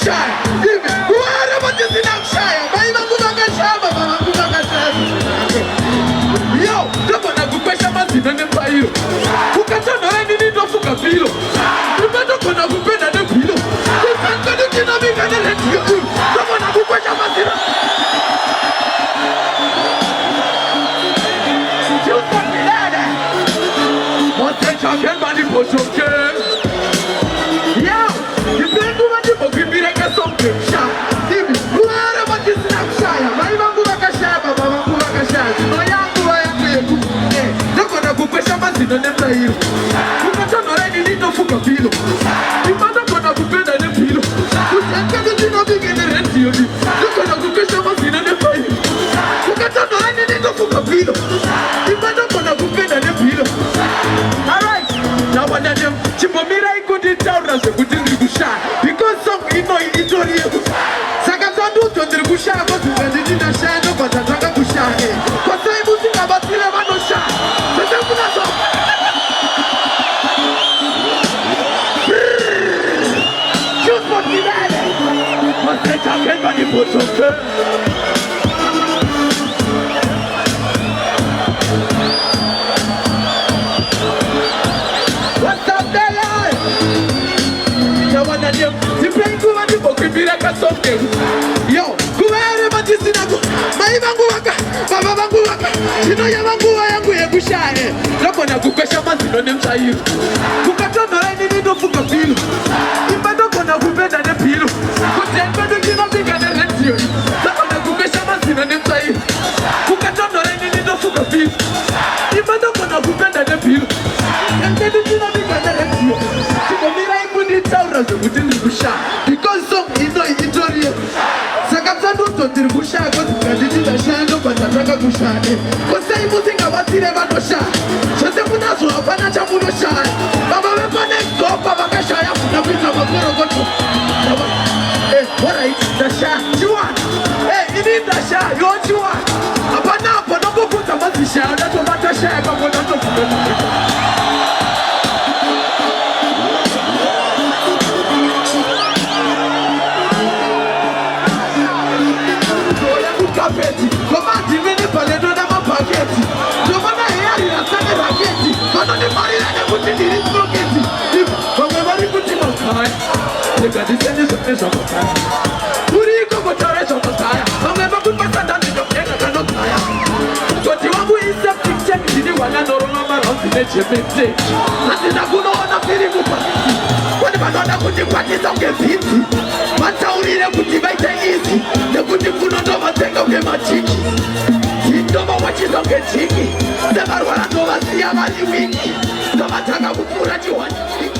kushaya. Kuwara matisina kushaya. Baiba kubakashaba baba kubakashaba. Yo, ndabona kukwesha mazina nempairo. Kukatana wewe nini ndofuka pilo. Ndibado kona kupenda nepilo. Kusankadu kinabika neletio. Ndabona kukwesha mazina. Talking about the potion, yeah. You can't do what you want to be like a something. Who are about this snapshire? My Mamma Kashaba, Mamma Kashab. No young boy, look on a book, Shaman, and then play you. You can't already need no fuck of pillow. You can't go to bed and a pillow. You can't not begin to rent you. Look on a book, Shaman, and then play you. You can't already need no fuck of pillow. You can't go to bed and a pillow. Now one of them, Chimomira couldn't tell us a good Gusha because some ino itori. Sakatandu to the Gusha, but the Dina Shano, but the Gusha. Because I'm moving about Tilavano Shah. But I'm not. Choose what we had. But they can't get money for some. Yo, kuwere matisina ku maibangu waka baba bangu waka chino ya bangu yangu yekushaye loko na kukwesha mazino nemchayo kukatona nini ndofuka pilo ibado kona kupenda ne pilo kutembea kino bika ne retio loko na kukwesha mazino nemchayo kukatona nini ndofuka pilo ibado kona kupenda ne pilo kutembea kino bika ne retio sikomira ikundi taura zokutini kusha because some Tirgusha got the Shano, but Ataka Gushane. Because I'm moving about the Revanosha. So the Munazo, Panacha Munosha, Baba Panek, Baba Kashaya, Nabina Magoro. What I the Shah, you want? Hey, you need the Shah, you want you want. Apana, Panogo put a Matisha, that's what Matasha, I'm Never want to see a man you win. No matter how good you want.